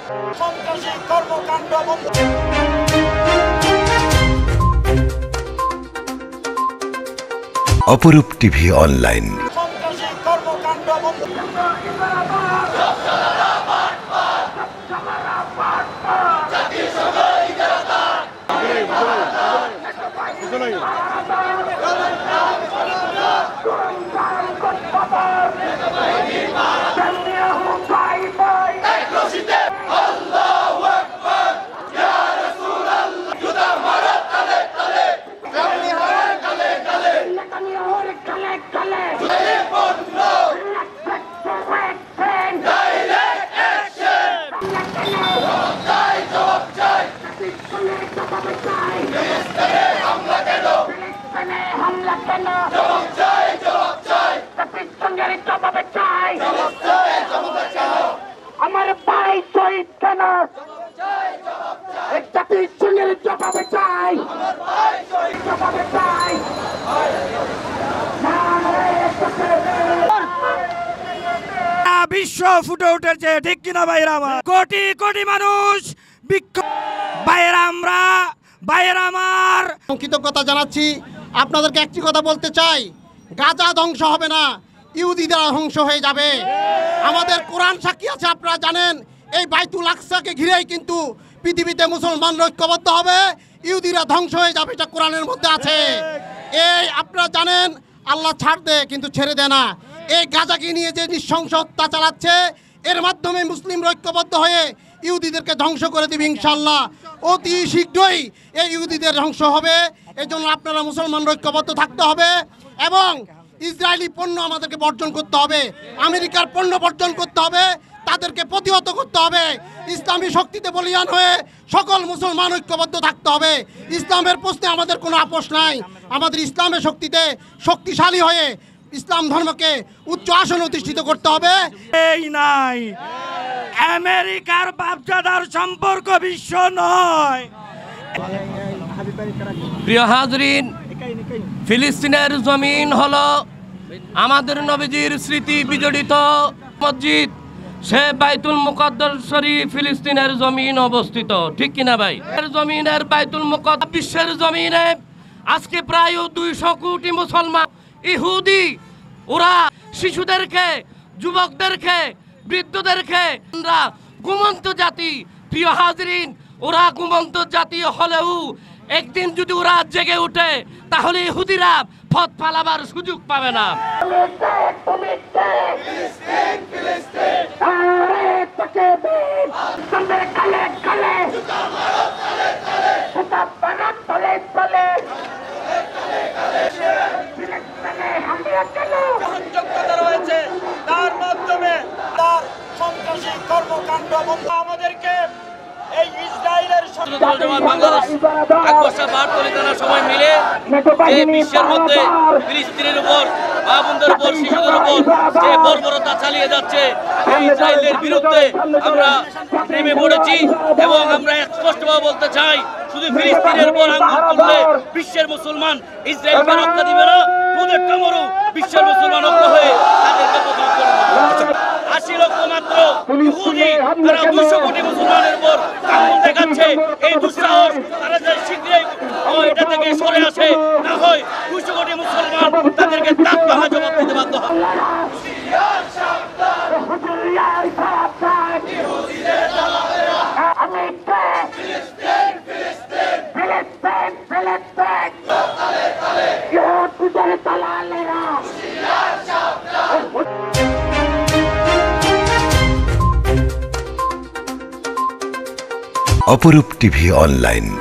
সন্ত্রাসী কর্মকাণ্ড বন্ধ। অপরূপ টিভি অনলাইন। সন্ত্রাসী কর্মকাণ্ড বন্ধ। আমার ভাই শহীদ কেন জাতির সঙ্গে জবাবে চাই, জবাবে চাই। বিশ্ব ফুটে উঠেছে, ঠিক কিনা ভাইরা আমার? কোটি কোটি মানুষ ভাইরা, আমরা ভাইরা আমার কৃতজ্ঞতা জানাচ্ছি। আপনাদেরকে একটি কথা বলতে চাই, গাজা ধ্বংস হবে না, ইহুদি দ্বারা ধ্বংস হয়ে যাবে। আমাদের কোরআন সাক্ষী আছে, আপনারা জানেন। এই বাইতুল আকসাকে ঘিরেই কিন্তু পৃথিবীতে মুসলমানরা ঐক্যবদ্ধ হবে, ইহুদিরা ধ্বংস হয়ে যাবে, এটা কোরআনের মধ্যে আছে। এই আপনারা জানেন, আল্লাহ ছাড় দেয় কিন্তু ছেড়ে দেয় না। এই গাজাকে নিয়ে যে নৃশংস হত্যা চালাচ্ছে, এর মাধ্যমে মুসলিমরা ঐক্যবদ্ধ হয়ে ইহুদিদেরকে ধ্বংস করে দিবে ইনশাআল্লাহ। অতি শীঘ্রই এই ইহুদিদের ধ্বংস হবে। এই জন্য আপনারা মুসলমানরা ঐক্যবদ্ধ থাকতে হবে এবং ইসরায়েলি পণ্য আমাদেরকে বর্জন করতে হবে, আমেরিকার পণ্য বর্জন করতে হবে, তাদেরকে প্রতিহত করতে হবে। ইসলামী শক্তিতে বলিয়ান হয়ে সকল মুসলমান ঐক্যবদ্ধ থাকতে হবে। ইসলামের প্রশ্নে আমাদের কোনো আপোষ নাই। আমাদের ইসলামের শক্তিতে শক্তিশালী হয়ে ইসলাম ধর্মকে উচ্চ আসনে অধিষ্ঠিত করতে হবে। এই নাই আমেরিকার বাপজাদার সম্পর্ক বিশ্ব নয়। প্রিয় হাজরিন, ফিলিস্তিনের জমিন হলো আমাদের নবীজির স্মৃতি বিজড়িত মসজিদ। সে বাইতুল মুকদ্দাস শরীফ ফিলিস্তিনের জমিন অবস্থিত, ঠিক কিনা ভাই? জমিনের বাইতুল মুকদ্দাস বিশ্বের জমিনে আজকে প্রায় 200 কোটি মুসলমান ইহুদি, ওরা শিশুদেরকে, যুবকদেরকে, বৃদ্ধদেরকে, আমরা ঘুমন্ত জাতি। প্রিয় হাজরিন, ওরা ঘুমন্ত জাতি হলেও একদিন যদি ওরা জেগে উঠে, তাহলে ইহুদিরা পথ পালাবার সুযোগ পাবে না। রয়েছে, তার মাধ্যমে তার সন্ত্রাসী কর্মকাণ্ড বন্ধ। আমাদেরকে এই ইসরায়েলের বাংলাদেশ 1 বছর 72 টানা সময় মিলে যে বিশ্বের মধ্যে ফিলিস্তিনের উপর, মা বোনদের উপর, শিশুদের উপর যে বর্বরতা চালিয়ে যাচ্ছে, এই ইসরায়েলের বিরুদ্ধে আমরা নেমে পড়েছি এবং আমরা স্পষ্টভাবে বলতে চাই, শুধু ফিলিস্তিনের উপর আঙ্গুল তুললে বিশ্বের মুসলমান ইসরায়েলকে রক্ষা দিবে না। প্রত্যেকটা মরু বিশ্বের মুসলমান ঐক্য হয়ে তাদেরকে প্রতিরোধ করবে। 80 লক্ষ মাত্র ইহুদি, তারা 200 কোটি মুসলমানের উপর আঙ্গুল দেখাচ্ছে। এই দুঃসাহস তারা যে শীঘ্রই এটা থেকে সরে আসে, না হয় 200 কোটি মুসলমান তাদেরকে দাঁত ভাঙা জবাব দিতে বাধ্য হবে। অপরূপ টিভি অনলাইন।